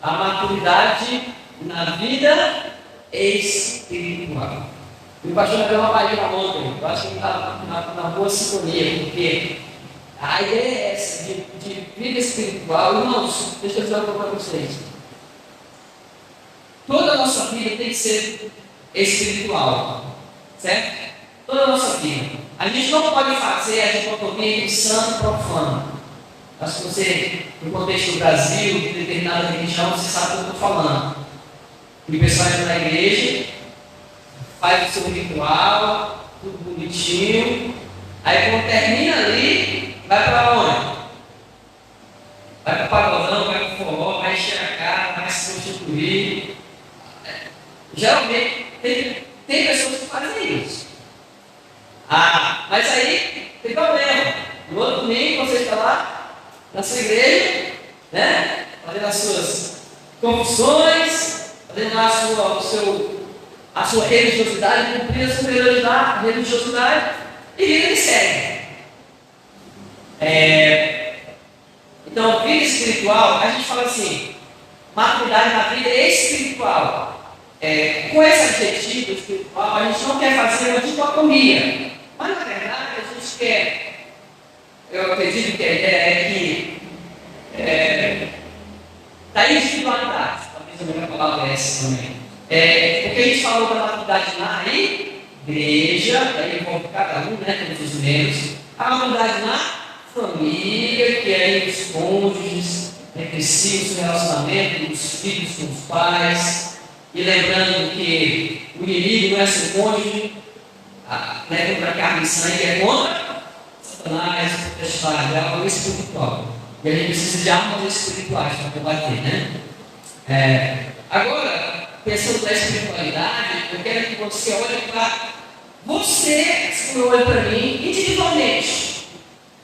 a maturidade na vida espiritual. E o pastor deu uma palhinha ontem, eu acho que está na boa sintonia, porque a ideia é essa, de vida espiritual. Irmãos, deixa eu dizer uma coisa para vocês. Toda a nossa vida tem que ser espiritual, certo? Toda a nossa vida. A gente não pode fazer a dicotomia entre santo e profano. Acho que você, no contexto do Brasil, de determinada religião, você sabe o que eu estou falando. E o pessoal entra na igreja, faz o seu ritual, tudo bonitinho. Aí quando termina ali, vai para onde? Vai para o pagodão, vai para o forró, vai encher a cara, vai se prostituir. Geralmente tem pessoas que fazem isso. Mas aí tem problema. No outro domingo você está lá na sua igreja, né? Fazendo as suas confissões, fazendo lá a sua religiosidade, cumprindo a sua religiosidade, e vida segue. Então, vida espiritual, a gente fala assim, maturidade na vida espiritual. Com esse adjetivo espiritual, a gente não quer fazer uma dicotomia, mas na verdade a gente quer, eu acredito que a ideia é que da individualidade, talvez a melhor palavra é essa também. Porque a gente falou da maturidade na igreja, aí envolve cada um, né, todos os membros, a maturidade na família, que é os cônjuges, entre si, o seu relacionamento dos filhos com os pais. E lembrando que o inimigo não é seu cônjuge, não é contra a carne e sangue, é contra Satanás, é algo espiritual. E a gente precisa de armas espirituais para combater, né? Agora, pensando na espiritualidade, eu quero que você olhe para você, se olhe para mim, individualmente,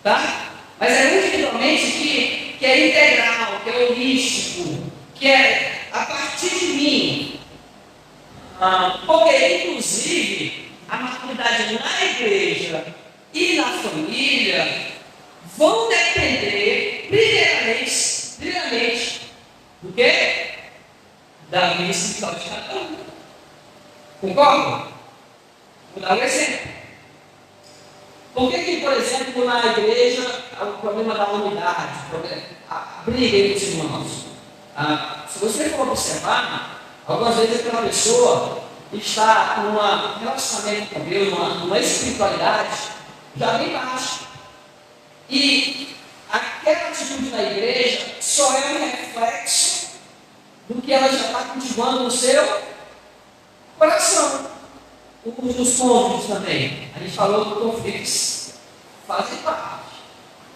tá? Mas é individualmente que é integral, que é holístico, que é a partir de mim. Porque, inclusive, a maturidade na igreja e na família vão depender, primeiramente, do quê? Da vida espiritual de cada um. Concorda? Vou dar um exemplo. Por que, por exemplo, na igreja, há o problema da unidade, a briga entre os irmãos? Se você for observar, algumas vezes aquela pessoa está num relacionamento com Deus, numa espiritualidade já bem baixa. E aquela atitude na igreja só é um reflexo do que ela já está cultivando no seu coração. Os cônjuges também. A gente falou que conflitos fazem parte.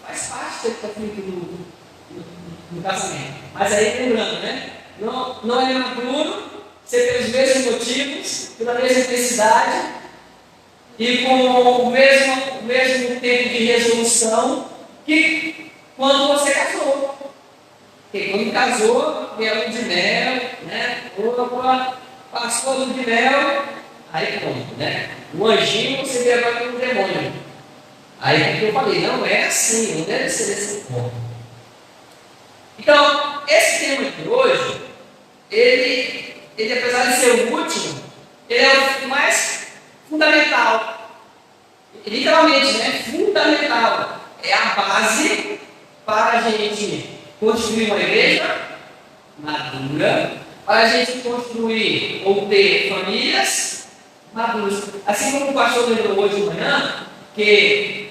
Faz parte do conflito no casamento. Mas aí lembrando, né? Não é maduro ser pelos mesmos motivos, pela mesma intensidade e com o mesmo tempo de resolução que quando você casou. Porque quando casou, veio a lua de mel, né? Passou a lua de mel, aí pronto, né? O anjinho você vê agora como um demônio. Aí porque eu falei, não é assim, não deve ser dessa forma. Então, esse tema de hoje, ele apesar de ser o último, ele é o mais fundamental. Literalmente, né? Fundamental. É a base para a gente construir uma igreja madura, para a gente construir ou ter famílias maduras. Assim como o pastor lembrou hoje de manhã, que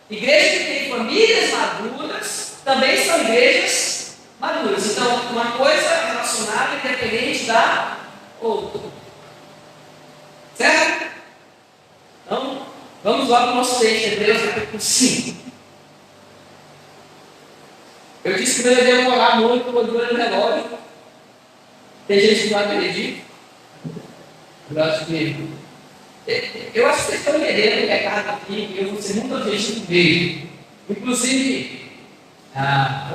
igrejas que têm famílias maduras também são igrejas maduras. Então, uma coisa relacionada independente da outra. Certo? Então, vamos lá para o nosso texto, Hebreus capítulo 5. Eu disse que não ia demorar muito, vou durar no relógio. Tem gente que não acredita. Eu acho que vocês estão entendendo o recado aqui, que eu vou ser muito objetivo mesmo. Inclusive,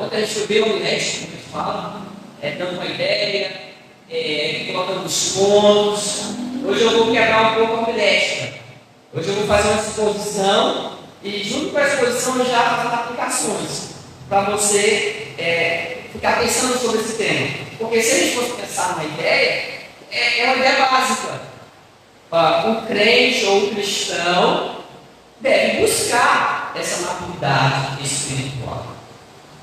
ontem a gente foi ver o Omelete, como a gente fala, dando uma ideia, colocando os pontos. Hoje eu vou quebrar um pouco a Omelete. Hoje eu vou fazer uma exposição e, junto com a exposição, já fazer aplicações para você ficar pensando sobre esse tema. Porque se a gente fosse pensar numa ideia, é uma ideia básica. O crente ou o cristão deve buscar essa maturidade espiritual,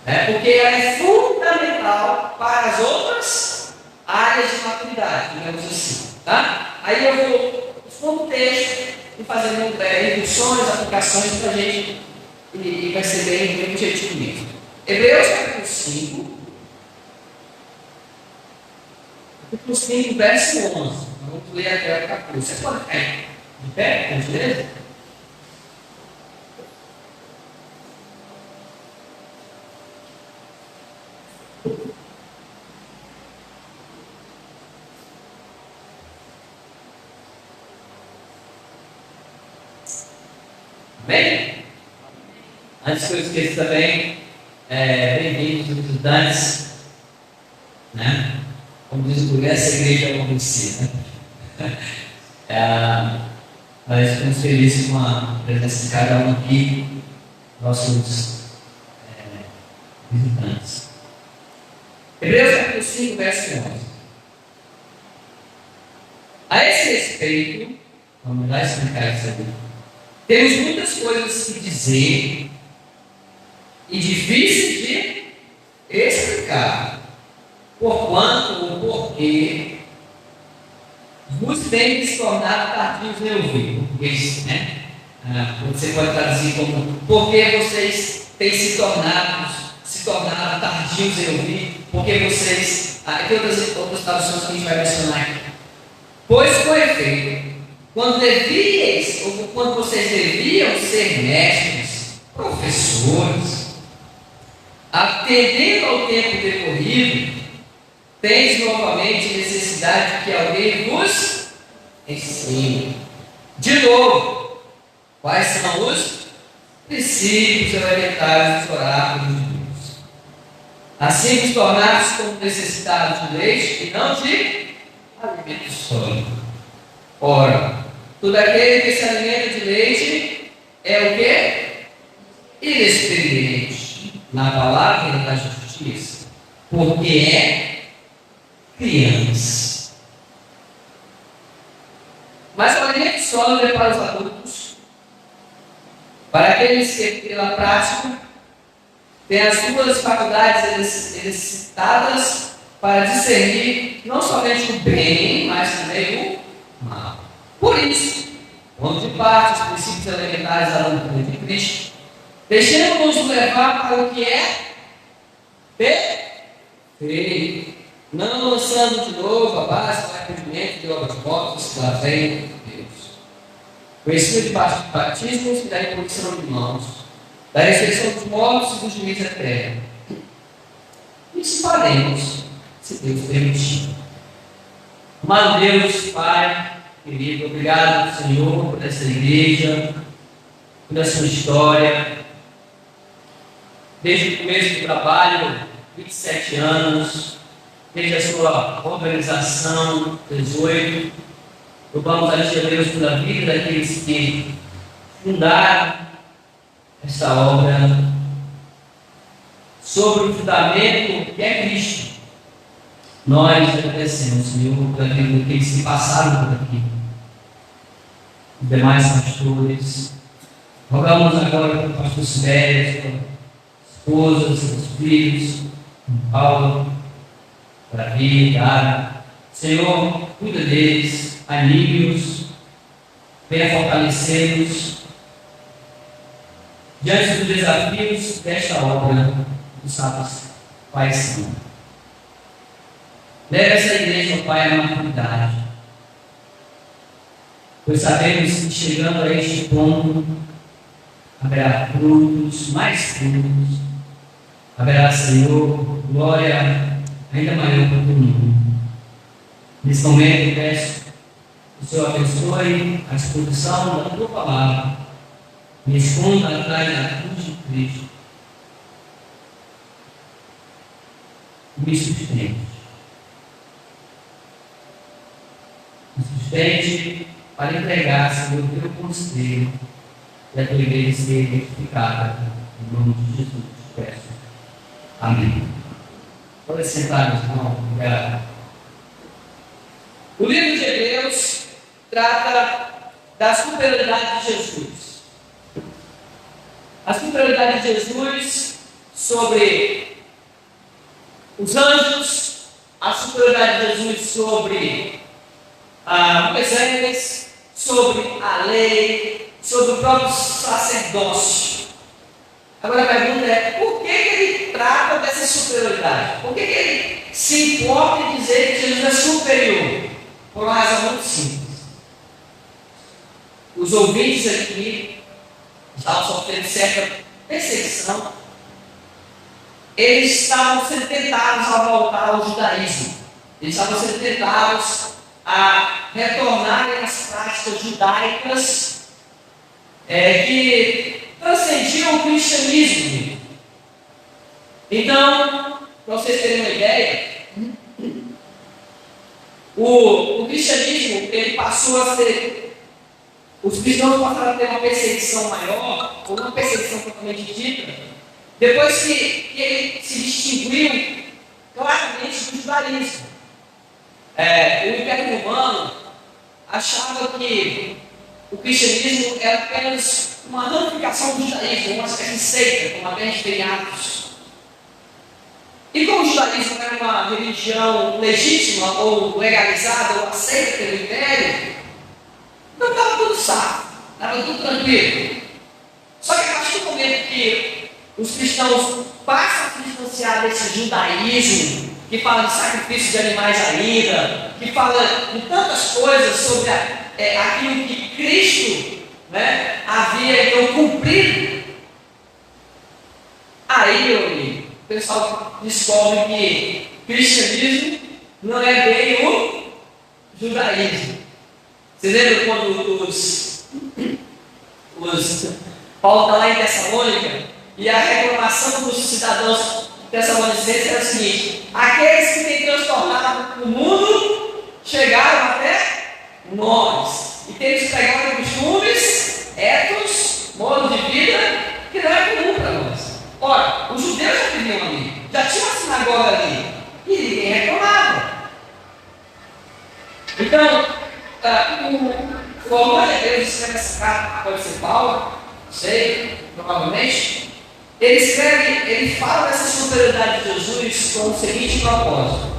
né? Porque ela é fundamental para as outras áreas de maturidade, digamos assim. Tá? Aí eu vou expor o texto e fazendo introduções, aplicações para a gente, e vai ser bem objetivo mesmo. Hebreus capítulo 5, capítulo 5, verso 11. Vamos ler até o capítulo. Você pode ficar de pé, com certeza? Bem? Antes que eu esqueça também, bem-vindos os estudantes, né? Como diz o essa igreja é uma vencida. Nós estamos felizes com a presença de cada um aqui, nossos visitantes. Hebreus capítulo 5, verso 11. A esse respeito, vamos lá explicar isso aqui. Temos muitas coisas que dizer e difíceis de explicar, porquanto ou porque vos tem de se tornar tardios em ouvir. Português, né? Você pode traduzir como porque vocês têm se tornado tardios em ouvir, porque vocês. Tem outras traduções que a gente vai mencionar aqui. Pois com efeito, quando vocês deviam ser mestres, professores, atendendo ao tempo decorrido, tens novamente necessidade de que alguém vos ensine. De novo, quais são os princípios elementares dos oráculos de Deus? Assim vos tornaste como necessitados de leite e não de alimento sólido. Ora, todo aquele que se alimenta de leite é o quê? Inexperiente na palavra da justiça, porque é criança. Mas o alimento sólido é para os adultos, para aqueles que, pela prática, têm as suas faculdades exercitadas para discernir não somente o bem, mas também o mal. Por isso, pondo de parte os princípios elementares da doutrina de Cristo, deixemos-nos levar para o que é perfeito, não lançando de novo a base do arrependimento de obras mortas que lá vem de Deus. O ensino de batismos e da imposição de mãos, da ressurreição dos mortos e do juízo eterno. Isso faremos, se Deus permitir. Amado Deus, Pai querido, obrigado, Senhor, por essa igreja, por essa sua história. Desde o começo do trabalho, 27 anos, desde a sua organização, 18. Louvamos a Deus pela vida daqueles que fundaram essa obra sobre o fundamento que é Cristo. Nós agradecemos, Senhor, por aquilo que eles se passaram por aqui. Os demais pastores. Rogamos agora pelo pastor Sibério, sua esposa, seus filhos, Paulo, Davi, Dara. Senhor, cuida deles, anime-os, venha fortalecê-los diante dos desafios desta obra do Santo Pai Santo. Leve essa igreja, Pai, à maturidade, pois sabemos que chegando a este ponto haverá frutos, mais frutos, haverá, Senhor, glória ainda maior para o mundo. Nesse momento eu peço que o Senhor abençoe a exposição da tua palavra, me esconda atrás da cruz de Cristo, me sustente. Me sustente para entregar, Senhor, o teu conselho e a tua igreja ser edificada. Em nome de Jesus, te peço. Amém. Pode sentar, meu irmão. Obrigado. O livro de Hebreus trata da superioridade de Jesus. A superioridade de Jesus sobre os anjos, a superioridade de Jesus sobre Moisés, sobre a lei, sobre o próprio sacerdócio. Agora a pergunta é, por que ele trata dessa superioridade? Por que ele se importa em dizer que Jesus é superior? Por uma razão muito simples. Os ouvintes aqui estavam sofrendo certa perseguição. Eles estavam sendo tentados a voltar ao judaísmo. Eles estavam sendo tentados a retornarem às práticas judaicas que transcendiam o cristianismo. Então, para vocês terem uma ideia, o cristianismo ele passou a ser, os cristãos passaram a ter uma perseguição maior, ou uma perseguição totalmente dita, depois que ele se distinguiu claramente do judaísmo. O Império Romano achava que o cristianismo era apenas uma ramificação do judaísmo, uma espécie de seita, como até a gente tem em Atos. E como o judaísmo era uma religião legítima, ou legalizada, ou aceita pelo Império, então estava tudo salvo, estava tudo tranquilo. Só que a partir do momento que os cristãos passam a se distanciar desse judaísmo, que fala de sacrifício de animais ainda, que fala de tantas coisas sobre aquilo que Cristo havia então cumprido, aí, meu amigo, o pessoal descobre que cristianismo não é bem o judaísmo. Vocês lembram quando Paulo está lá em Tessalônica e a reclamação dos cidadãos tessalonicenses era o seguinte: aqueles que têm transtornado o mundo chegaram até nós e têm despregado costumes, etos, modo de vida que não é comum para nós. Ora, os judeus já viviam ali, já tinha uma sinagoga ali e ninguém reclamava. Então, o autor de Hebreus escreve essa carta, pode ser Paulo, não sei, provavelmente. Ele fala dessa superioridade de Jesus com o seguinte propósito: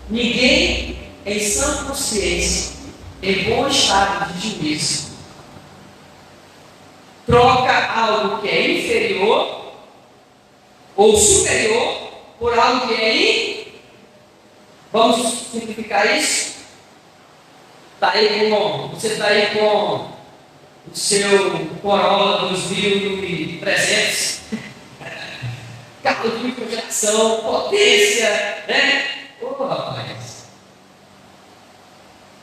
ninguém em sã consciência, em bom estado de juízo, troca algo que é inferior ou superior por algo que é Vamos simplificar isso? Você está aí com o seu Corolla 2300, carro de projeção, potência, né? Ô rapaz!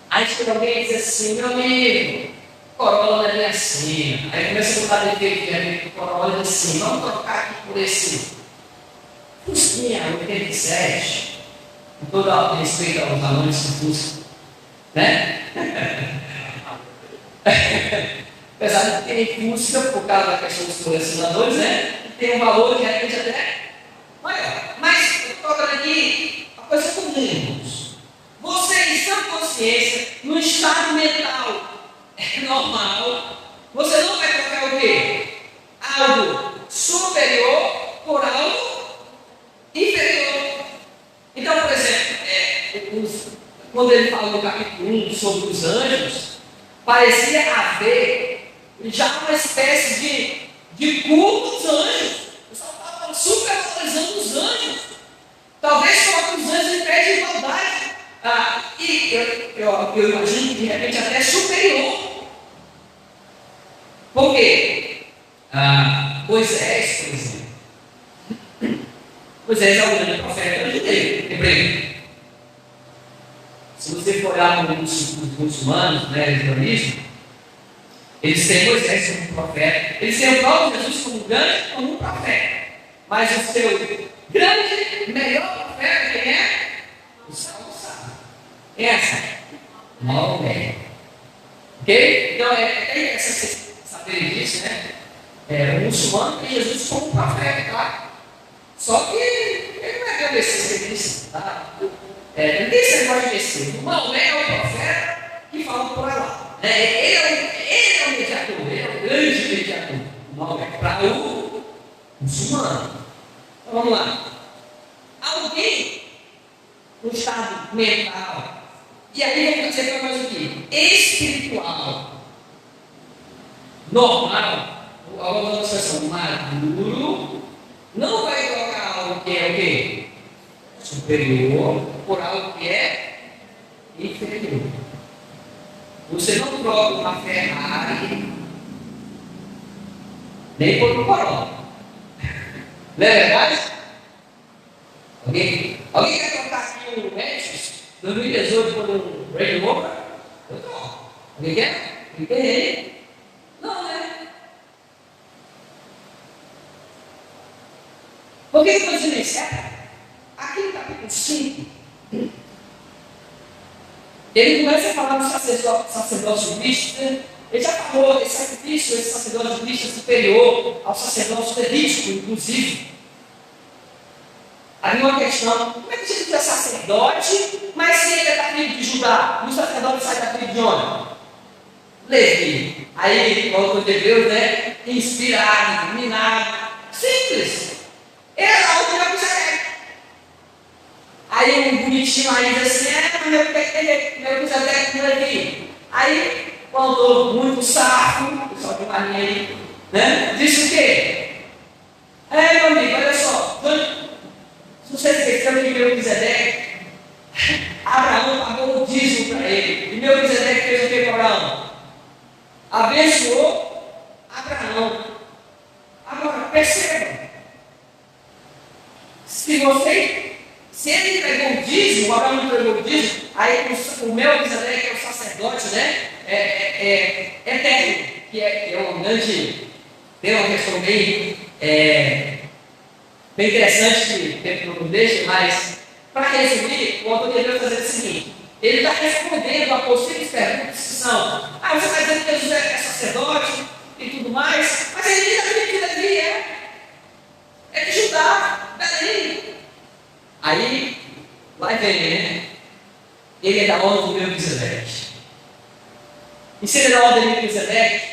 Aí chega alguém e diz assim: meu amigo, Corolla não é bem assim. Aí começa a botar defeito do Corolla e diz assim: vamos trocar aqui por esse Fusquinha 87. Com todo respeito aos alunos que Fusca, né? Apesar de ter Fusca, por causa da questão dos colecionadores, né? Tem um valor de repente até maior. Mas eu estou falando aqui uma coisa comum, irmãos. Você, em sã consciência, no estado mental normal, você não vai trocar o quê? Algo superior por algo inferior. Então, por exemplo, quando ele fala no capítulo 1 sobre os anjos, parecia haver já uma espécie de culto aos anjos. O pessoal estava supervalorizando os anjos. Talvez coloque os anjos em pé de igualdade. E eu imagino que de repente até superior. Por quê? Moisés, por exemplo. Moisés é o grande profeta judeu, hebreu. Se você for olhar para os muçulmanos, né, islamismo, eles têm Moisés como profeta, eles têm o próprio Jesus como um profeta. Mas o seu grande, melhor profeta, quem é? O Salmo sabe. Essa? Maomé. Ok? Então é interessante saber disso, né? O muçulmano tem Jesus como profeta, tá? Só que ele não é o Messias que ele disse, tá? Não tem esse negócio de Messias. O Maomé é o profeta que fala por lá. Ele é o mediador, ele é o grande mediador. O Maomé para o muçulmano. Então vamos lá. Alguém no estado mental, e aí vamos dizer para nós aqui, espiritual, normal, alguma expressão maduro, não vai colocar algo que é o quê? Superior por algo que é inferior. Você não troca uma Ferrari nem por um Corolla. Não é verdade? Alguém quer trocar aqui um Lexus 2018 por um Range Rover? Eu troco. Alguém quer? Alguém quer ele? Não, né? Por que eu estou dizendo isso? Aqui no capítulo 5, ele começa a falar do sacerdócio de Cristo. Ele já falou desse sacrifício, esse sacerdócio de Cristo superior ao sacerdócio levítico, inclusive. Havia uma questão: como é que Jesus é sacerdote, mas se ele é da tribo de Judá? E o sacerdote sai da tribo de onde? Levi. Aí, o autor de Hebreus, né? Inspirado, iluminado. Simples. Ele é lá o Melquisedeque. Aí um bonitinho aí diz assim: Melquisedeque não é Levi. Aí o autor muito safo, pessoal de uma linha aí, né? Disse o quê? Meu amigo, olha só. Se você esqueceu de Melquisedeque, Abraão pagou o dízimo para ele. E Melquisedeque fez o que para Abraão? Abençoou Abraão. Agora, perceba. Se ele entregou o dízimo, o Abraão entregou o dízimo, aí o Melquisedeque, que é o sacerdote, né? Eterno, que é um grande. Tem uma questão bem interessante que o tempo não deixa, mas para resumir, o autor de Hebreus está dizendo o seguinte: ele está respondendo a possíveis perguntas que são: você está dizendo que Jesus é sacerdote e tudo mais, mas ele diz que Davi é de Judá, Belém. Aí, vai ver, né? Ele é da ordem do Melquisedeque. E se ele é da ordem do Melquisedeque,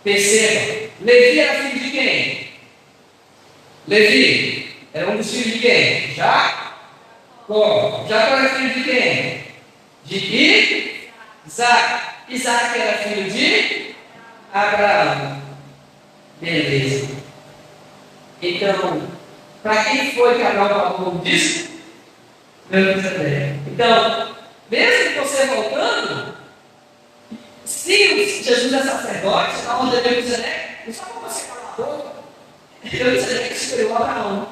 perceba, Levi era filho de quem? Levi era um dos filhos de quem? Jacó. Jacó era filho de quem? De Isaac. Isaac era filho de Abraão. Beleza. Então, para quem foi que Abraão pagou disso? Melquisedeque. Então, mesmo que você voltando, se Jesus é sacerdote, na ordem de Melquisedeque, não sabe como você calar a boca? Melquisedeque superior a Abraão.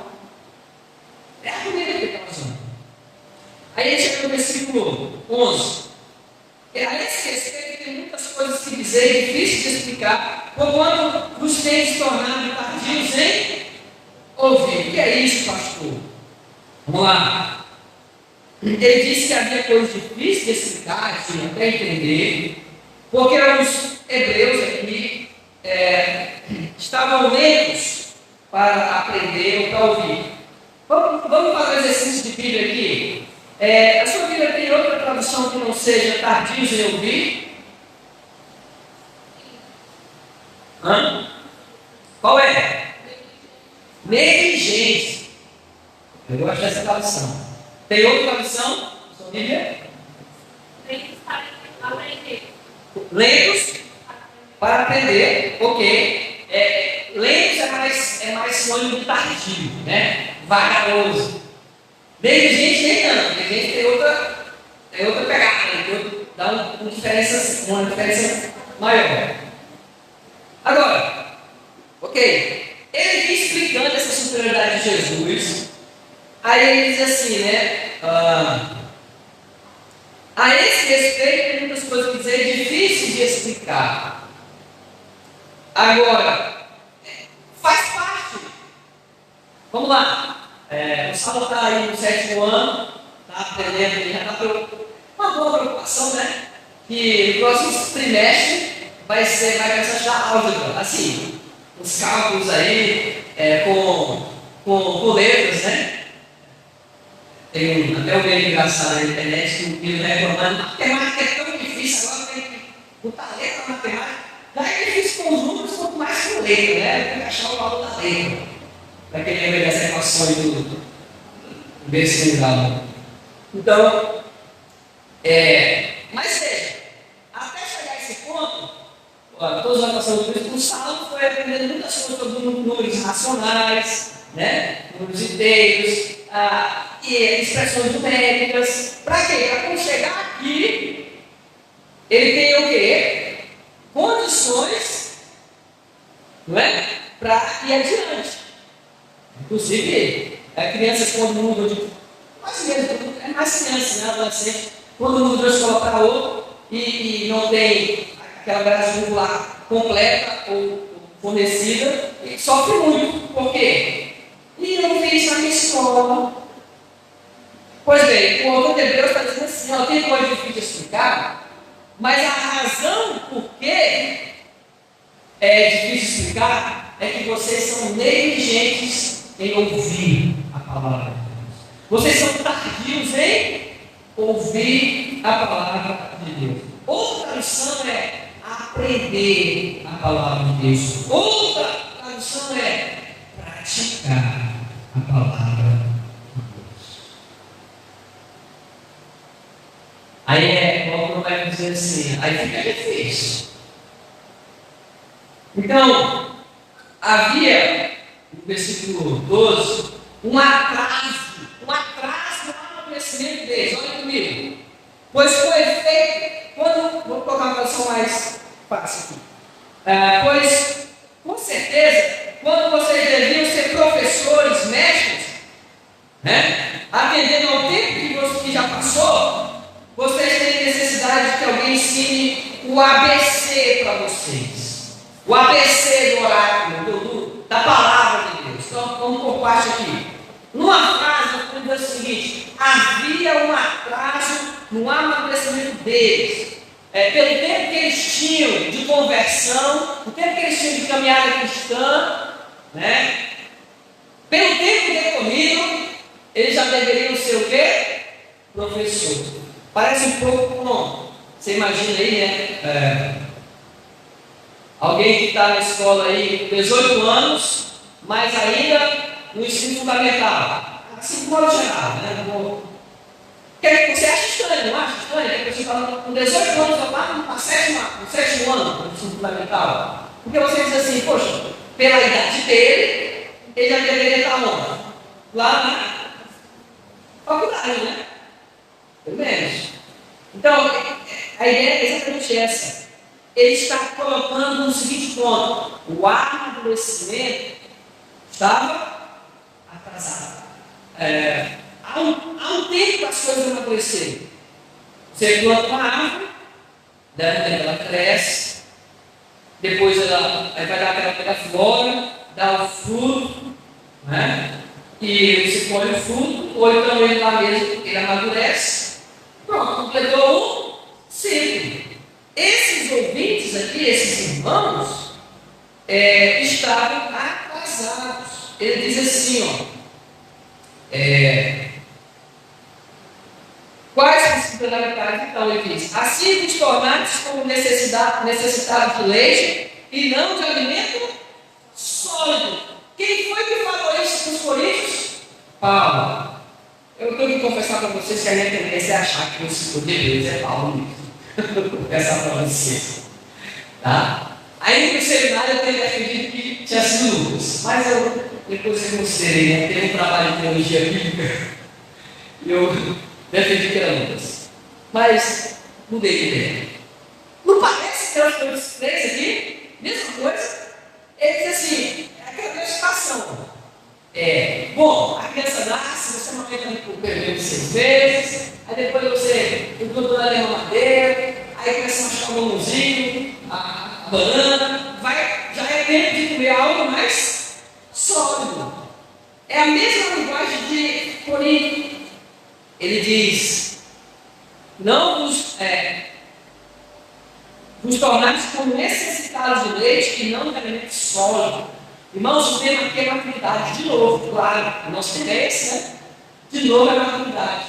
É a primeira que está usando. Aí ele chega no versículo 11. A esse respeito tem muitas coisas que dizer, difícil de explicar, porquanto os tem se tornado tardios em ouvir. O que é isso, pastor? Vamos lá. Ele disse que havia coisas difíceis de explicar, de até entender, porque os hebreus aqui estavam lentos para aprender ou para ouvir. Vamos fazer um exercício de Bíblia aqui. A sua Bíblia tem outra tradução que não seja tardios em ouvir? Qual é? Negligência. Eu gosto dessa tradução. Tem outra tradução? Sua Bíblia? Lentos para aprender. Lentos para aprender, ok. Lentos é mais sinônimo de tardio, né? Vagaroso. Negligente nem tanto. Negligente tem outra pegada, dá uma diferença maior. Agora, ok. Ele vem explicando essa superioridade de Jesus. Aí ele diz assim, né? A esse respeito tem muitas coisas que dizer, difíceis de explicar. Agora, faz parte. Vamos lá. O Saulo está aí no 7º ano, está aprendendo, ele já está com uma boa preocupação, né? Que no próximo trimestre vai começar a estudar álgebra, assim. os cálculos aí com letras, né? Tem até um meio engraçado na internet que o filho reclamando, matemática é tão difícil, agora tem que botar letra na matemática. Já é difícil com os números, quanto mais com letra, né? Tem que achar o valor da letra. Para quem lembra das equações do vestibular. Então, mas veja, até chegar a esse ponto, todos nós passamos por isso, o Saulo foi aprendendo muitas coisas sobre números racionais, né? Números inteiros, e expressões numéricas. Para quê? Para quando chegar aqui, ele tem o quê? Condições, não é? Para ir adiante. Inclusive, crianças quando mudam de. É mais criança, né? Adolescente, quando mudam de uma escola para outra e não tem aquela grade curricular completa ou fornecida, e sofre muito. Por quê? E eu não fiz isso na minha escola. Pois bem, o autor de Hebreus está dizendo assim, ó, tem coisa difícil de explicar, mas a razão por que é difícil de explicar é que vocês são negligentes em ouvir a palavra de Deus. Vocês são tardios em ouvir a palavra de Deus. Outra tradução é aprender a palavra de Deus. Outra tradução é praticar a palavra de Deus. Aí o autor vai dizer assim, aí fica difícil. Então, havia, no versículo 12, um atraso no amadurecimento deles. Olha comigo. Pois foi feito, vou colocar uma tradução mais fácil aqui. Pois, com certeza, quando vocês deviam ser professores, mestres, né, atendendo ao tempo que já passou, vocês têm necessidade de que alguém ensine o ABC para vocês. O ABC do oráculo, da palavra de Deus. Então, vamos por parte aqui. Numa frase, eu vou dizer o seguinte: havia um atraso no amadurecimento deles. Pelo tempo que eles tinham de conversão, o tempo que eles tinham de caminhada cristã, né? Pelo tempo decorrido, eles já deveriam ser o quê? Professores. Parece um pouco com, você imagina aí, né? Alguém que está na escola aí, 18 anos, mas ainda no ensino fundamental. Assim, de modo geral, né? Você acha estranho, não acha estranho? Que a pessoa está com 18 anos, já está no sétimo ano do ensino fundamental. Porque você diz assim, poxa, pela idade dele, ele já deveria estar onde? Lá na faculdade, né? Pelo menos. Então, a ideia é exatamente essa. Ele está colocando no seguinte ponto: o amadurecimento estava atrasado. Há um tempo para as coisas amadurecerem. Você planta uma árvore, ela cresce, depois ela vai dar aquela flora, dá o fruto, né? E você colhe o fruto, ou então ele lá mesmo, ele amadurece. Pronto, completou um ciclo. Esses ouvintes aqui, esses irmãos, estavam atrasados. Ele diz assim, quais as funcionalidades? Então ele diz, assim vos tornastes como necessitados de leite e não de alimento sólido. Quem foi que falou isso para os coríntios? Paulo. Eu tenho que confessar para vocês que a minha tendência é achar que o Senhor de Deus é Paulo mesmo. Essa para vocês, tá? Aí no seminário eu tenho defendido que tinha sido Lucas, mas eu depois eu considerei, né? Teve um trabalho de teologia bíblica e eu defendi que era Lucas, mas mudei de ideia. Não parece que elas coisas três aqui? Mesma coisa? Ele diz assim, é aquela mesma situação. Bom, a criança nasce, você não entra no bebê de 6 meses, aí depois você encontra na mamadeira, aí começa a machucar o mãozinho, a banana, já é tempo de comer algo mais sólido. É a mesma linguagem de Corinto. Ele diz, não vos nos tornarmos como necessitados de leite e não de alimento sólido. Irmãos, o tema aqui é maturidade. De novo, claro, o nosso tema é esse, né? De novo é maturidade.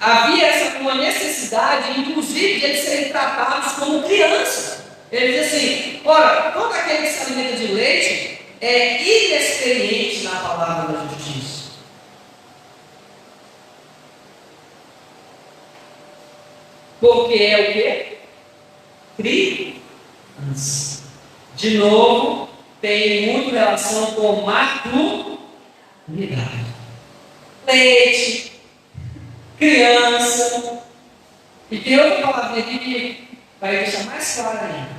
Havia uma necessidade, inclusive, de eles serem tratados como crianças. Ele diz assim: ora, todo aquele que se alimenta de leite é inexperiente na palavra da justiça. Porque é o quê? Criança. De novo, tem muito relação com maturidade. Leite, criança. E tem outra palavra aqui que vai deixar mais claro ainda.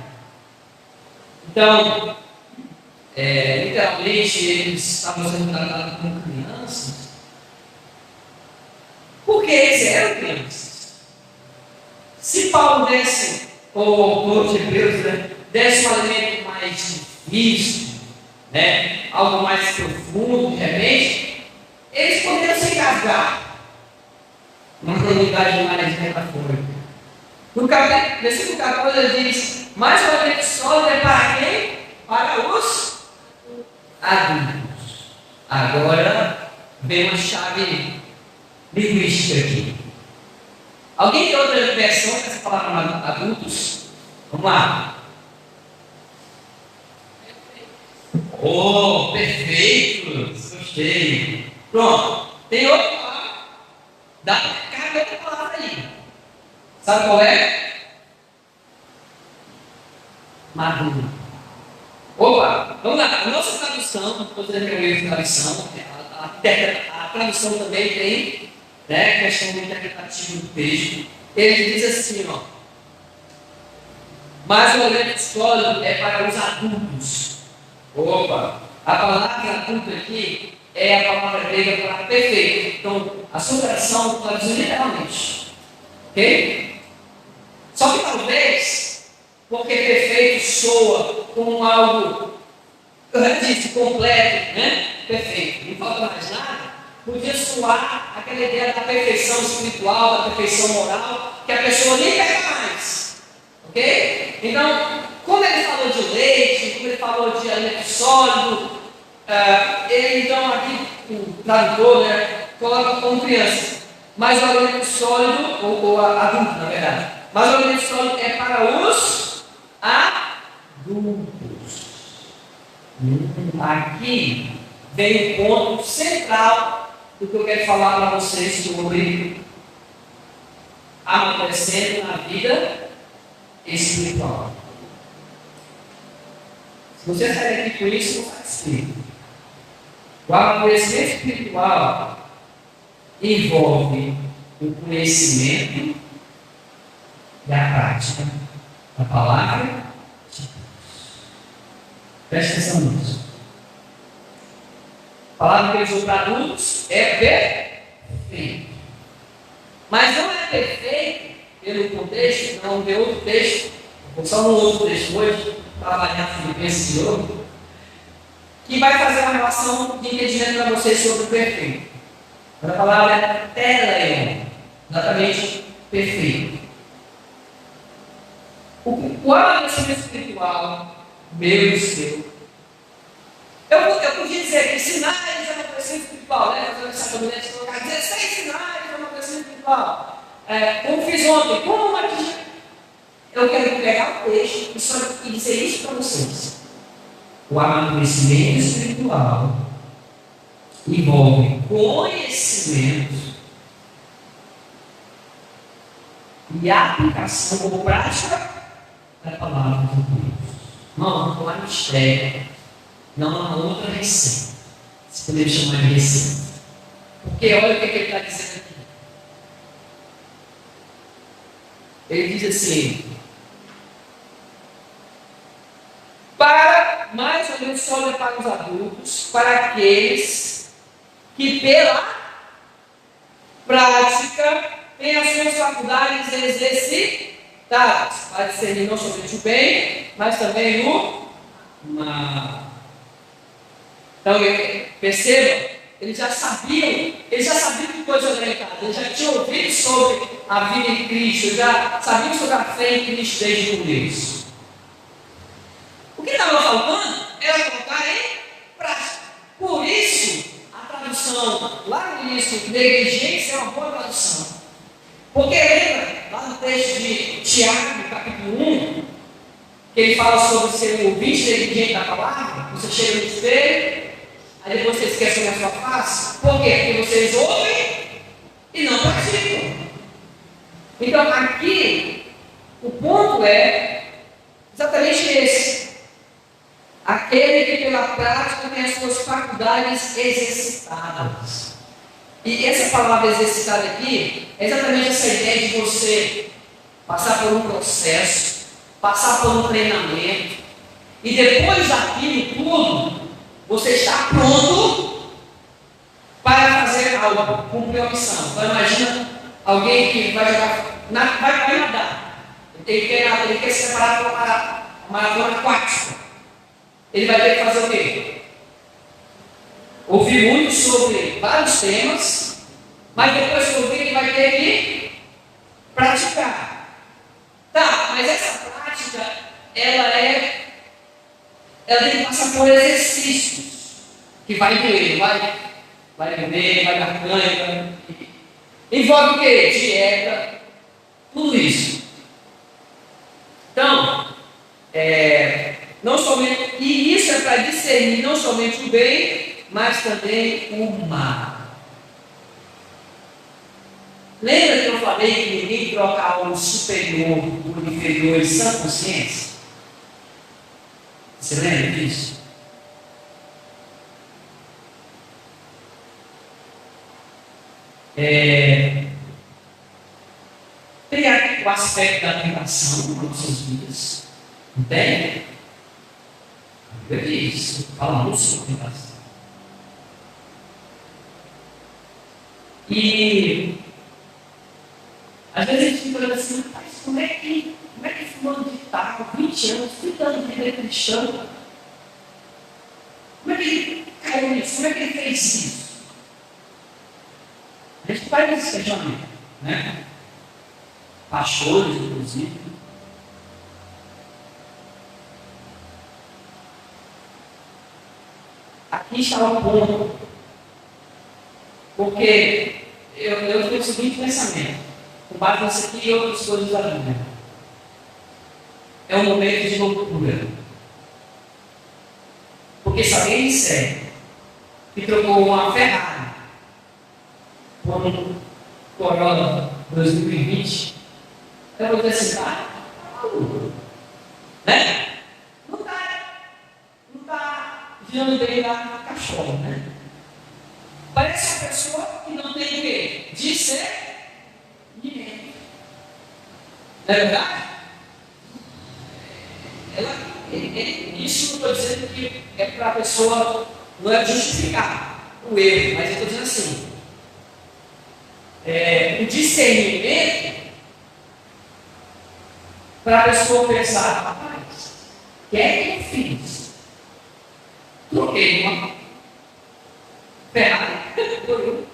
Então, literalmente, eles estavam sendo tratados como crianças, porque eles eram crianças. Se Paulo desse, ou os hebreus, né, desse um alimento mais difícil, né, algo mais profundo, de repente, eles poderiam se engasgar numa comunidade mais metafórica. No versículo 14 ele diz: mas o alimento sólido é para quem? Para os adultos. Agora vem uma chave linguística aqui. Alguém tem outra versão dessa palavra adultos? Vamos lá. Oh, perfeitos! Gostei. Pronto. Tem outra palavra. Cabe outra palavra aí. Sabe qual é? Maduro. Opa, vamos lá. A nossa tradução, estou dizendo que é o erro de tradução, a tradução também tem, né, questão interpretativa do texto. Ele diz assim, ó: mas o alimento sólido é para os adultos. Opa, a palavra adulto aqui é a palavra grega para perfeito. Então, a sua tradução traduz literalmente. Ok? Só que talvez, porque perfeito soa como algo, eu disse, completo, né? Perfeito, não falta mais nada. Podia soar aquela ideia da perfeição espiritual, da perfeição moral, que a pessoa nem pega mais. Ok? Então, como ele falou de leite, como ele falou de alimento sólido, ele então aqui, o tradutor, né, coloca como criança. Mas o alimento sólido, ou adulto, na verdade. Mas o alimento sólido é para os adultos. Aqui vem o ponto central do que eu quero falar para vocês sobre amadurecendo na vida espiritual. Se você sair daqui com isso, não faz sentido. O amadurecimento espiritual envolve o conhecimento e a prática da palavra de Deus. Preste atenção nisso. A palavra que ele usou para adultos é perfeito. Mas não é perfeito pelo contexto, não tem outro texto, vou só um outro texto hoje, trabalhar Filipenses de novo, que vai fazer uma relação de entendimento para vocês sobre o perfeito. A palavra é teleon, exatamente perfeito. O amadurecimento espiritual, meu e seu. Eu podia dizer que sinais de amadurecimento espiritual, né? Fazendo essa caminhada, colocar 16 sinais de amadurecimento espiritual. Como fiz ontem, como aqui. Eu quero pegar o texto e dizer isso para vocês. O amadurecimento espiritual envolve conhecimento e aplicação como prática da palavra de Deus. Não há mistério, não há outra receita. Se podemos chamar de receita. Porque olha o que ele está dizendo aqui. Ele diz assim: mais ou menos só para os adultos, para aqueles que pela prática têm as suas faculdades exercitadas, para discernir não somente o bem, mas também o mal. Então, perceba eles já sabiam de coisas orientadas, eles já tinham ouvido sobre a vida em Cristo, já sabiam sobre a fé em Cristo desde o começo. O que estava faltando era colocar em prática. Por isso, a tradução lá no início, negligência, é uma boa tradução. Porque lembra, lá no texto de Tiago, capítulo 1, que ele fala sobre ser um ouvinte negligente da palavra, você chega no espelho, aí depois você esquece a sua face. Por quê? Porque vocês ouvem e não praticam. Então, aqui, o ponto é exatamente esse. Aquele que pela prática tem as suas faculdades exercitadas. E essa palavra exercitada aqui é exatamente essa ideia de você passar por um processo, passar por um treinamento, e depois daquilo tudo, você está pronto para fazer algo, cumprir uma missão. Então imagina alguém que vai jogar, vai nadar, ele quer se preparar para uma maratona aquática. Ele vai ter que fazer o quê? Ouvir muito sobre vários temas, mas depois que ouvir, ele vai ter que praticar. Tá, mas essa prática, ela tem que passar por exercícios, que vai doer, vai beber, vai dar cãibra, envolve o quê? Dieta, tudo isso. Então, não somente, e isso é para discernir não somente o bem, mas também o mal. Lembra que eu falei que ninguém troca o superior por inferior em sã consciência? Você lembra disso? Tem o aspecto da tentação nas nossas vidas. Não tem? Eu disse, falando sobre tentação. E às vezes a gente fica olhando assim, mas como é que fulano de tal, 20 anos, 30 anos de vida cristã, como é que ele caiu nisso? Como é que ele fez isso? A gente faz esse questionamento, né? Pastores, inclusive. Aqui está o ponto. Porque eu tenho o seguinte pensamento, com base nisso aqui e outras coisas da Bíblia. É um momento de loucura. Porque se alguém disser que trocou uma Ferrari por um Corolla 2020, eu vou dizer assim, né? Não está virando bem lá na cachola, né? Parece uma pessoa que não tem o quê? Discernimento. Não é verdade? Isso não estou dizendo que é para a pessoa, não é justificar o erro, mas eu estou dizendo assim, o discernimento para a pessoa pensar, rapaz, o que é que eu fiz? Troquei uma Ferrari por um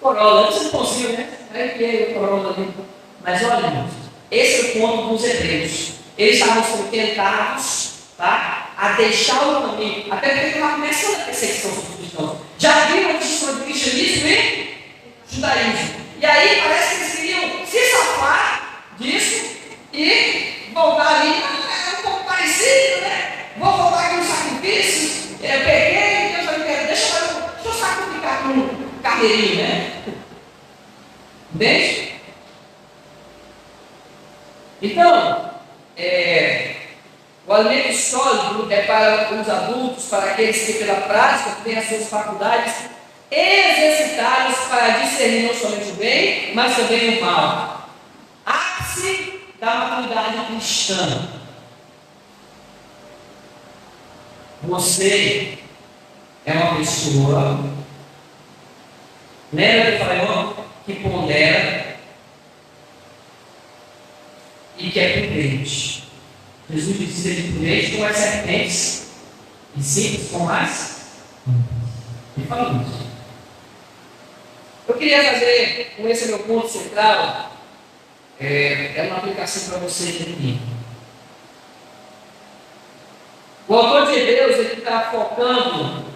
Corolla, antes não consigo, né? Aí que é o Corolla ali. Mas olha, irmãos, esse é o ponto dos hebreus. Eles estavam sendo tentados, tá? A deixar o caminho, até porque estava começando a perseguição dos cristãos. Já viram a distinção do cristianismo e judaísmo. E aí parece que eles queriam se safar disso e voltar ali. É um pouco parecido, né? Vou voltar aqui no sacrifício. Eu peguei, Deus vai me deixa eu sacrificar com um carneirinho, né? Entende? Então, o alimento sólido é para os adultos, para aqueles que pela prática têm as suas faculdades exercitadas para discernir não somente o bem, mas também o mal. Ápice da maturidade cristã. Você é uma pessoa, lembra que eu falei, que pondera e que é prudente. Jesus disse: seja prudente como as serpentes e simples como as. E falamos. Eu queria fazer, com esse meu ponto central, é uma aplicação para vocês aqui. O autor de Hebreus ele está focando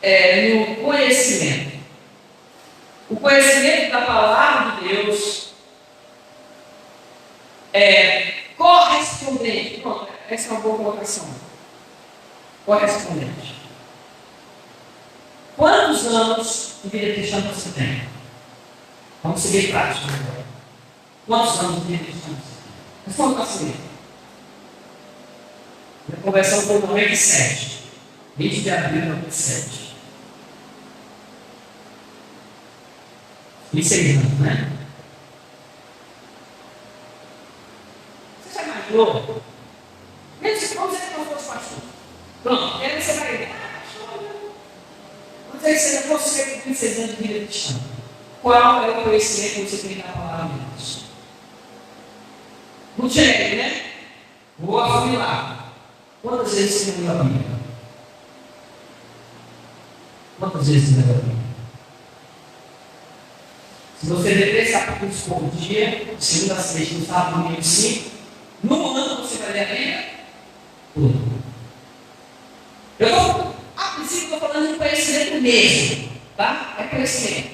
no conhecimento. O conhecimento da palavra de Deus correspondente. Pronto, essa é uma boa colocação. Correspondente. Quantos anos de vida cristã você tem? Vamos seguir prático agora. Quantos anos de vida cristã você tem? Responda para você. Minha conversão foi em 97. 20 de abril de 97. 26 anos, né? Você já imaginou? Mesmo se vamos dizer que não fosse pastor. Pronto, aí você vai ver. Vamos dizer que você não fosse com 26 anos de vida cristã. Qual é o conhecimento que você tem da palavra de Deus? Não tinha, né? Vou afirmar. Quantas vezes você leu a Bíblia? Quantas vezes você leu a Bíblia? Se você ler 3 capítulos por dia, de segunda a sexta, no sábado, domingo e 5, no ano você vai ler a Bíblia? Tudo. A princípio, estou falando de conhecimento mesmo, tá? É conhecimento.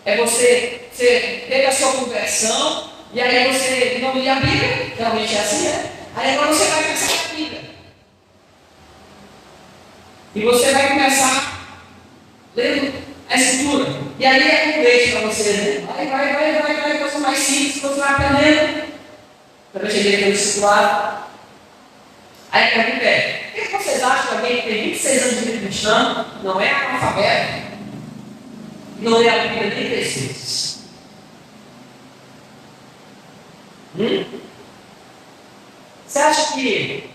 É você teve a sua conversão, e aí você não lia a Bíblia, realmente é assim, né? Aí agora você vai começar a Bíblia. E você vai começar lendo a Escritura. E aí é um leite para você, né? Vai, coisa mais simples, você vai aprendendo. Quando eu cheguei aqui no discipulado, aí a pergunta é: o que vocês acham que alguém que tem 26 anos de vida cristã, não é analfabeto, não é a Bíblia nem 3 vezes? Você acha que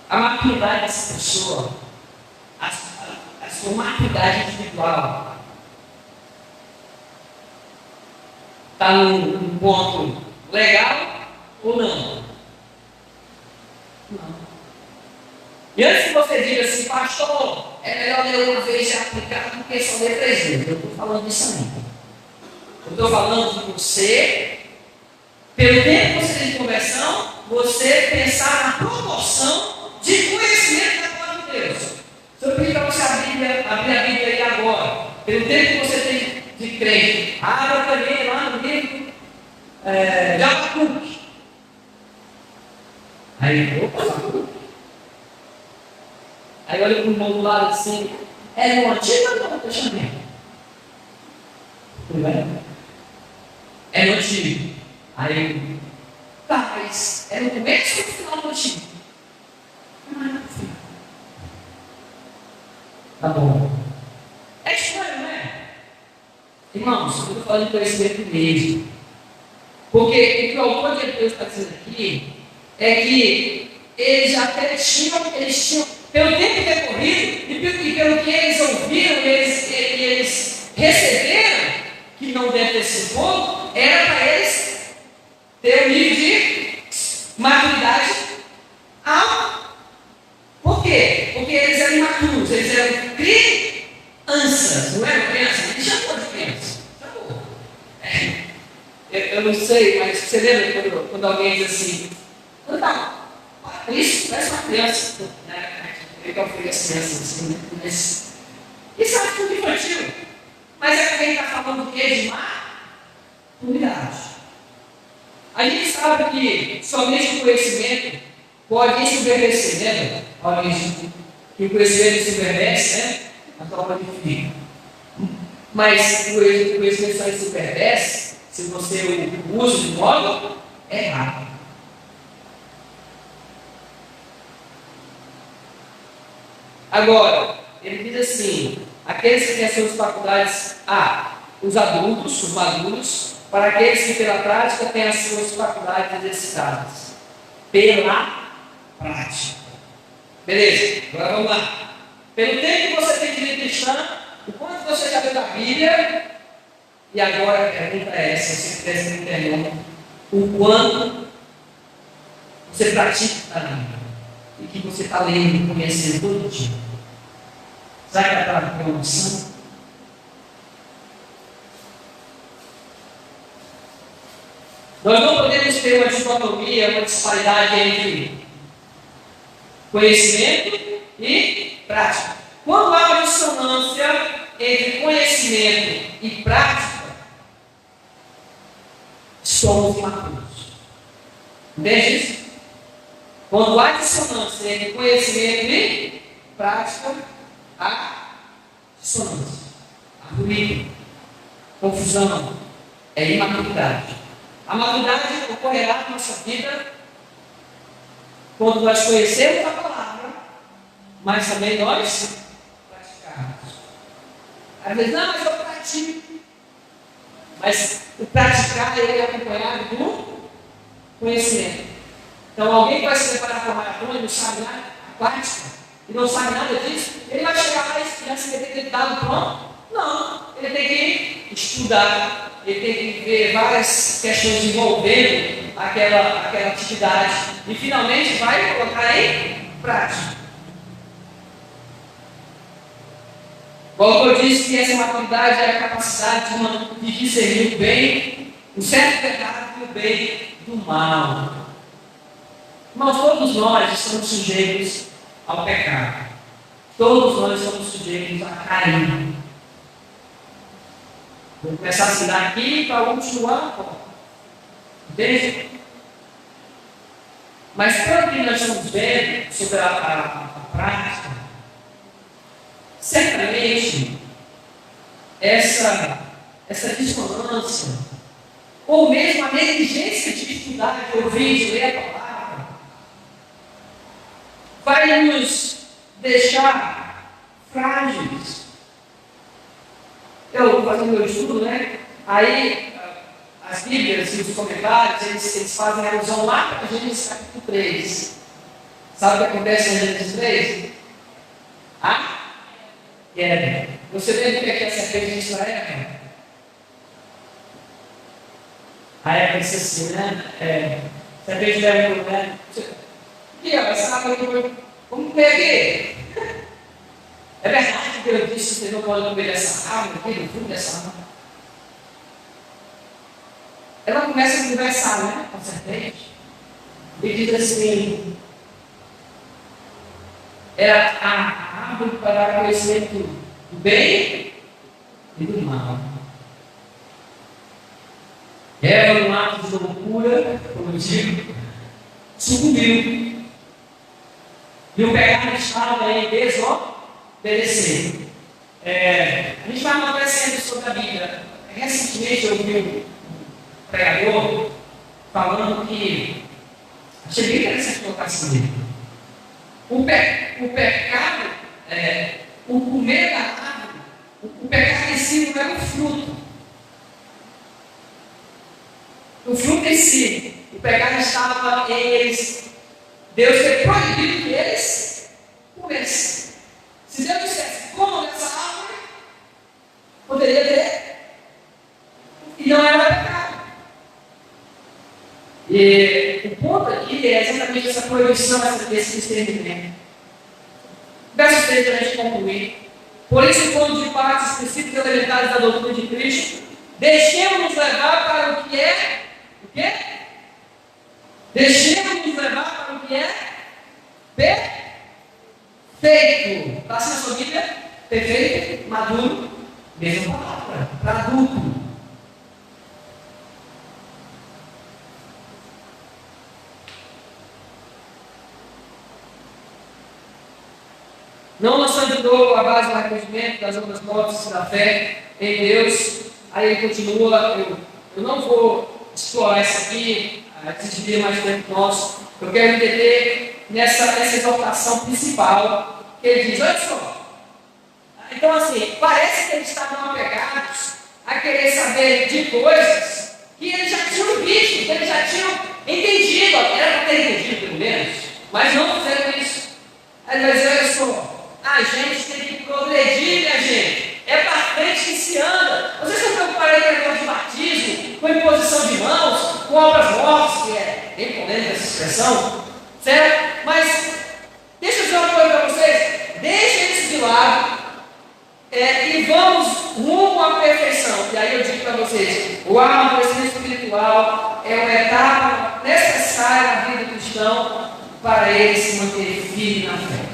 a maturidade dessa pessoa, a sua maturidade individual, está num ponto legal ou não? Não. E antes que você diga assim, pastor, é melhor ler uma vez e aplicar do que só ler 3 vezes. Eu estou falando disso ainda. Eu estou falando de você, pelo tempo que você tem de conversão, você pensar na proporção de conhecimento da palavra de Deus. Se eu pedir para você abrir a Bíblia aí agora, pelo tempo que você tem de crente, abra também lá no livro de Abacuque. Aí, opa, aí olha para o irmão do lado assim, é no Antigo ou no Novo Testamento? Tudo bem? É no Antigo. Aí, tá, mas é no começo ou no final do Antigo? Tá bom. É estranho, não é? Irmãos, eu estou falando de conhecimento mesmo. Porque o que o autor de Hebreus está dizendo aqui é que eles até tinham, pelo tempo decorrido e pelo que eles ouviram, eles receberam, que não deve ter sido pouco, era para eles ter um nível de maturidade alto. Por quê? Porque eles eram imaturos, eles eram crianças, não eram crianças, eles chamou de criança. Eu não sei, mas você lembra quando alguém diz assim, não tá, isso parece uma criança, né? Eu ofereço crianças assim, mas isso é uma atitude infantil. Mas é que a gente está falando de quê? De maturidade. A gente sabe que somente o conhecimento pode ensoberbecer, né? Que o conhecimento ensoberbece, né? A forma de fim. Mas o conhecimento só ensoberbece se você o usa de modo errado. Agora, ele diz assim: aqueles que têm as suas faculdades, os adultos, os maduros, para aqueles que pela prática têm as suas faculdades exercitadas. Pela prática. Beleza, agora vamos lá. Pelo tempo que você tem de vida cristã, o quanto você já leu da Bíblia, e agora a pergunta é essa, se você tivesse no interior, o quanto você pratica a Bíblia. e que você está lendo e conhecendo todo dia? Será que ela está com emoção? Nós não podemos ter uma dicotomia, uma disparidade entre conhecimento e prática. Quando há uma dissonância entre conhecimento e prática, somos imaturos. Entende isso? Quando há dissonância entre conhecimento e prática, há dissonância, há ruído, confusão, é imaturidade. A maturidade ocorrerá na nossa vida quando nós conhecemos a palavra, mas também nós praticarmos. Às vezes, não, mas eu pratico. Mas o praticar ele é acompanhado do conhecimento. Então, alguém que vai se preparar para a maratona e não sabe nada, a prática, e não sabe nada disso, ele vai chegar lá e já se ter dado pronto? Não, ele tem que estudar, ele tem que ver várias questões envolvendo aquela atividade e finalmente vai colocar em prática. Como eu disse, que essa maturidade é a capacidade de discernir o bem, o certo pecado e o bem do mal. Irmãos, todos nós estamos sujeitos ao pecado. Todos nós estamos sujeitos a cair. Vou começar a ensinar aqui para continuar. Entende? Mas pelo que nós estamos vendo sobre a prática, certamente essa dissonância, ou mesmo a negligência de estudar, de ouvir, de ler a palavra, vai nos deixar frágeis. Eu fazendo meu estudo, né? Aí as Bíblias e os comentários, eles fazem alusão lá para Gênesis capítulo 3. Sabe o que acontece em Gênesis 3? Você lembra o que é a serpente disse para Eva? A Eva disse assim, né? Serpente da Eva, né? E ela sabe como comer aqui? É verdade que Deus disse que você não pode comer dessa árvore, aqui no fundo dessa árvore. Ela começa a conversar, né, com a serpente, e diz assim: era a árvore para dar conhecimento do bem e do mal. Ela, no ato de loucura, como eu digo, sucumbiu. E o pecado estava em desobedecer. A gente vai amadurecendo sobre a Bíblia. Recentemente eu vi um pregador falando que achei bem interessante colocar assim dele. O pecado, o comer da árvore, o pecado em si não é o fruto. O fruto em si, o pecado estava em eles. Deus ter proibido que eles comessem. Se Deus dissesse, como nessa árvore, poderia ter. E não era pecado. E o ponto aqui é exatamente essa proibição, desse discernimento. Verso 3 para a gente concluir. Por isso, quando de parte os princípios elementares da doutrina de Cristo, deixemos-nos levar para o que é. O quê? Deixemos-nos levar para o que é perfeito. Está assim na sua Bíblia? Perfeito, maduro, mesma palavra, para adulto. Não lançando de novo a base do arrependimento, das outras notas da fé em Deus. Aí ele continua, eu não vou explorar isso aqui, decidir mais tempo nosso. Eu quero entender nessa exaltação principal, que ele diz, olha só. Então assim, parece que eles estavam apegados a querer saber de coisas que eles já tinham visto, que eles já tinham entendido, era para ter entendido pelo menos, mas não fizeram isso. Aí ele vai dizer, olha só. A gente tem que progredir, minha gente. É para frente que se anda. Vocês estão preocupados com o negócio de batismo, com imposição de mãos, com obras mortas, que é bem polêmica essa expressão, certo? Mas vamos rumo à perfeição. E aí eu digo para vocês, o amadurecimento espiritual é uma etapa necessária na vida do cristão para ele se manter firme na fé.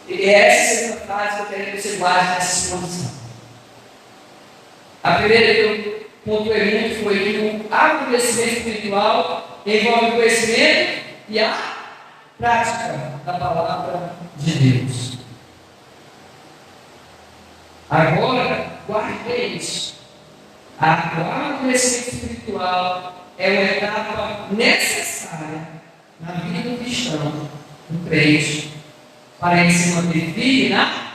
E essa é a segunda frase que eu quero que você guarde nessa exposição. A primeira que eu pontuei muito foi que o amadurecimento espiritual envolve o conhecimento e a prática da palavra de Deus. Agora, guarde isso. O amadurecimento espiritual é uma etapa necessária na vida do cristão, do crente, para ele se manter firme na fé.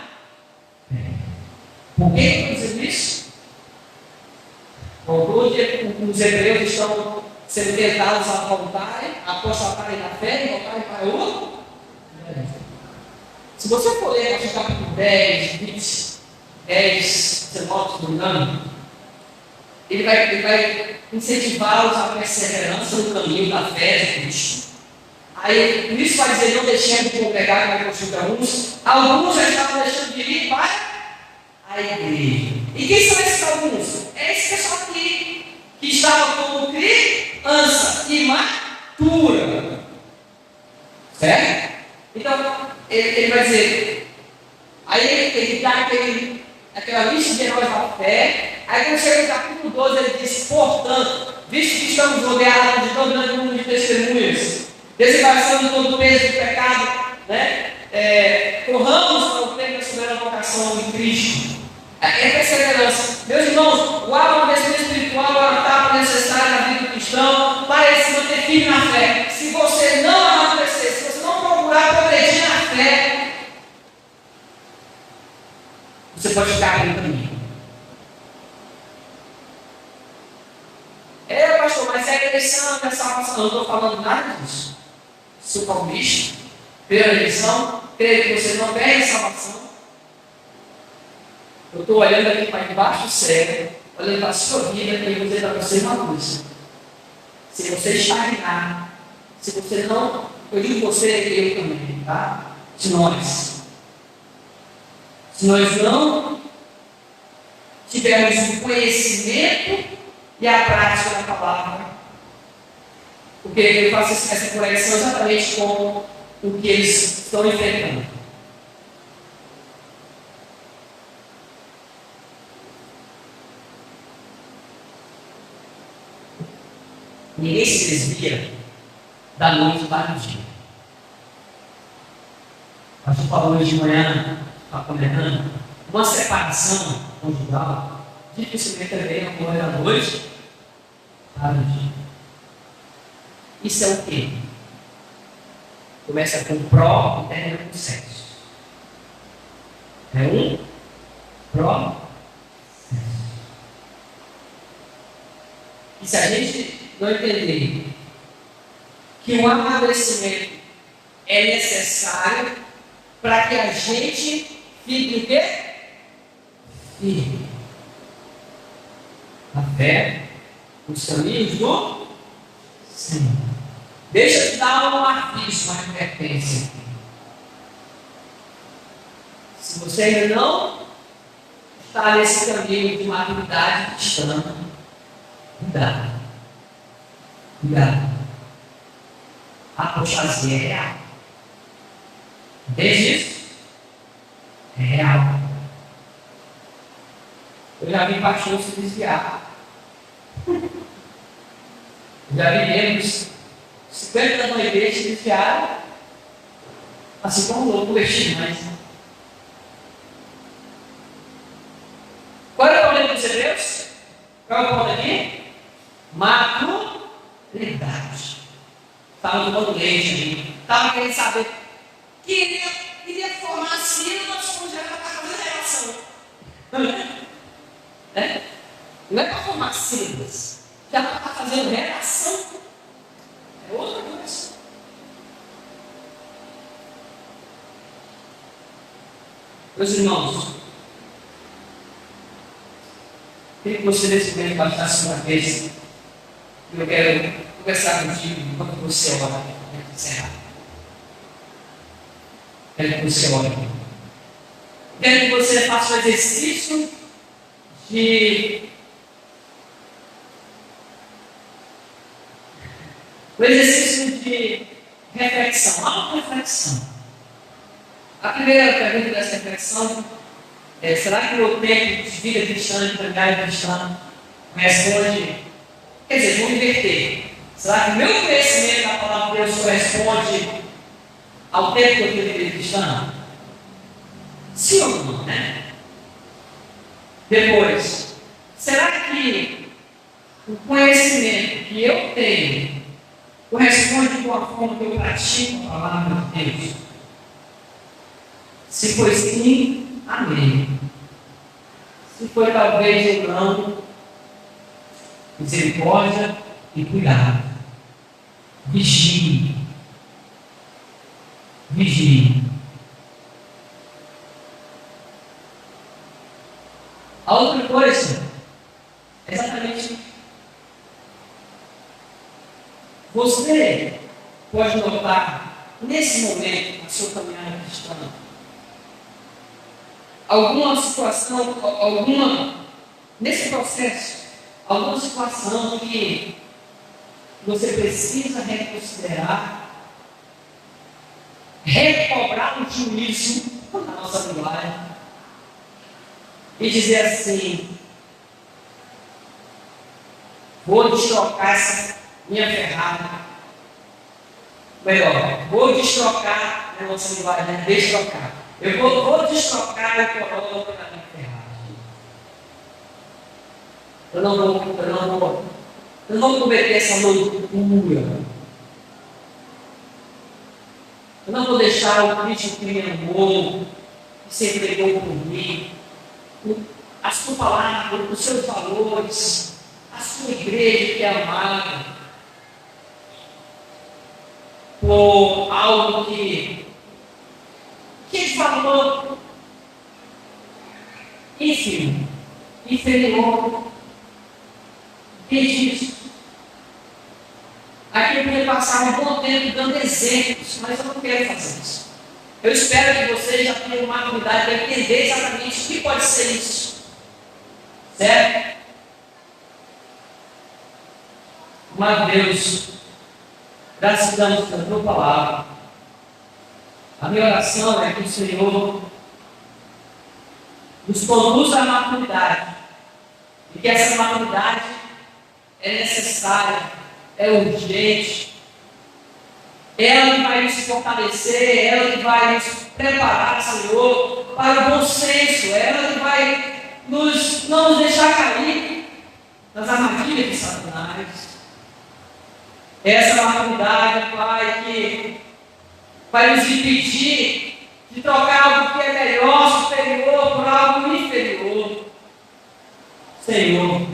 Por que eu estou dizendo isso? Porque os hebreus estão sendo tentados a voltarem, a apostatarem na fé e voltarem para o outro. Se você for ler o capítulo 10, 20, 10, 19, se não me engano, ele vai incentivá-los à perseverança no caminho da fé de Cristo. Aí, por isso vai dizer, não deixando de congregar, como é que eu chamo alguns. Alguns já estavam deixando de ir para a igreja. E quem são esses alguns? É esse pessoal aqui, que estava como criança imatura. Certo? Então, ele vai dizer, aí ele dá aquela lista de heróis da fé. Aí quando chega no capítulo 12, ele diz, portanto, visto que estamos rodeados de tão grande número de testemunhas, desembarcando todo o peso do pecado, né? Corramos para o prêmio da soberana vocação em Cristo. É perseverança. Meus irmãos, o amadurecimento espiritual é uma etapa necessária na vida do cristão para ele se manter firme na fé. Se você não amadurecer, se você não procurar progredir na fé, você pode ficar no caminho. Pastor, mas é eleição, é salvação. Eu não estou falando nada disso. Sou palmista, pela eleição, creio que você não perde a salvação. Eu estou olhando aqui para debaixo do céu, olhando para a sua vida e vou dizer para você uma coisa. Se você estagnar, se você não, eu digo você e eu também, tá? Se nós não tivermos o conhecimento e a prática da palavra, porque eu faço essa conexão exatamente com o que eles estão enfrentando. Ninguém se desvia da noite para o dia. A gente falou hoje de manhã, está comentando, uma separação conjugal dificilmente também ocorre da noite para o dia. Isso é o quê? Começa com pró e termina com sexo. É um pró. E se a gente não entender que o amadurecimento é necessário para que a gente fique o quê? Firme. A fé, os caminhos do Senhor. Deixa eu te dar um aviso, uma advertência. Se você ainda não está nesse caminho de maturidade cristã, cuidado. Cuidado. A apostasia é real. Entende isso? É real. Eu já vi pastor se desviar. Eu já vi membros 50 da igreja se desviaram, assim como louco vestir mais. Qual é o problema dos hebreus? Qual é o ponto aqui? Maturidade. Estava tomando leite ali. Estava querendo saber. Queria formar sílabas como já para fazer relação. Não é para formar sílabas. Já para estar fazendo relação. É outra coisa. Meus irmãos, queria que você nesse momento baixasse uma vez. Eu quero conversar contigo enquanto você ora para encerrar. Quero que você ore. Quero que você faça um exercício de reflexão, auto-reflexão. A primeira pergunta dessa reflexão é: será que o meu tempo de vida cristã, de caminhada cristã, responde? Quer dizer, vamos inverter. Será que o meu conhecimento da palavra de Deus corresponde ao tempo que eu tenho de vida cristã? Sim ou não, né? Depois, será que o conhecimento que eu tenho corresponde com a forma que eu pratico a palavra de Deus? Se foi sim, amém. Se foi talvez ou não, misericórdia e cuidado. Vigie. Vigie. A outra coisa é exatamente: você pode notar nesse momento, na sua caminhada cristã, alguma situação, nesse processo, alguma situação que você precisa reconsiderar, recobrar o juízo na nossa linguagem e dizer assim: vou destrocar essa minha Ferrari. Melhor, vou destrocar a nossa linguagem, né? Destrocar. Eu vou destrocar o Corolla pela minha Ferrari. Eu não vou cometer essa loucura. Eu não vou deixar o Cristo que me amou, que se entregou por mim, a sua palavra, os seus valores, a sua igreja que é amada, por algo que falou, enfim, inferior. Diz aqui eu podia passar um bom tempo dando exemplos, mas eu não quero fazer isso. Eu espero que vocês já tenham uma maturidade para entender exatamente o que pode ser isso. Certo? Mas Deus, graças a Deus pela tua palavra. A minha oração é que o Senhor nos conduza à maturidade. E que essa maturidade é necessária, é urgente. Ela que vai nos fortalecer, ela que vai nos preparar, Senhor, para o bom senso, ela que vai não nos deixar cair nas armadilhas de Satanás. Essa maturidade, Pai, que vai nos impedir de trocar algo que é melhor, superior, por algo inferior. Senhor,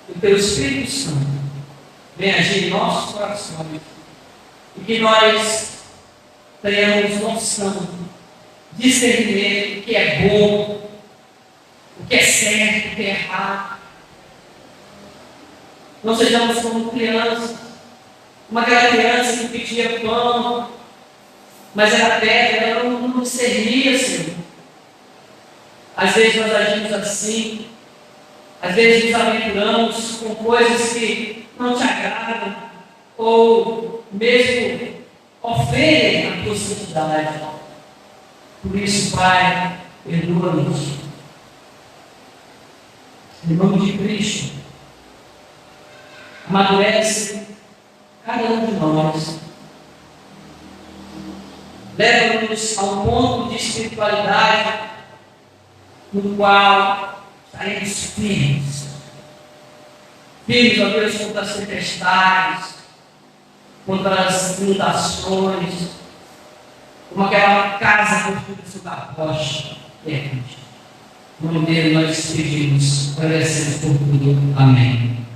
o Teu Espírito Santo vem agir em nossos corações e que nós tenhamos noção, discernimento do que é bom, o que é certo, o que é errado. Não sejamos como crianças, uma criança que pedia pão, mas era pedra, ela não discernia, Senhor. Às vezes nós agimos assim, às vezes nos aventuramos com coisas que não te agradam, ou mesmo ofendem a tua santidade. Por isso, Pai, perdoa-nos. Em nome de Cristo, amadurece cada um de nós. Leva-nos a um ponto de espiritualidade no qual estaremos firmes. Firmes, ó Deus, contra as tempestades, contra as inundações, como aquela casa construída sobre a rocha, que é Cristo. No nome dele nós pedimos, agradecemos por tudo. Amém.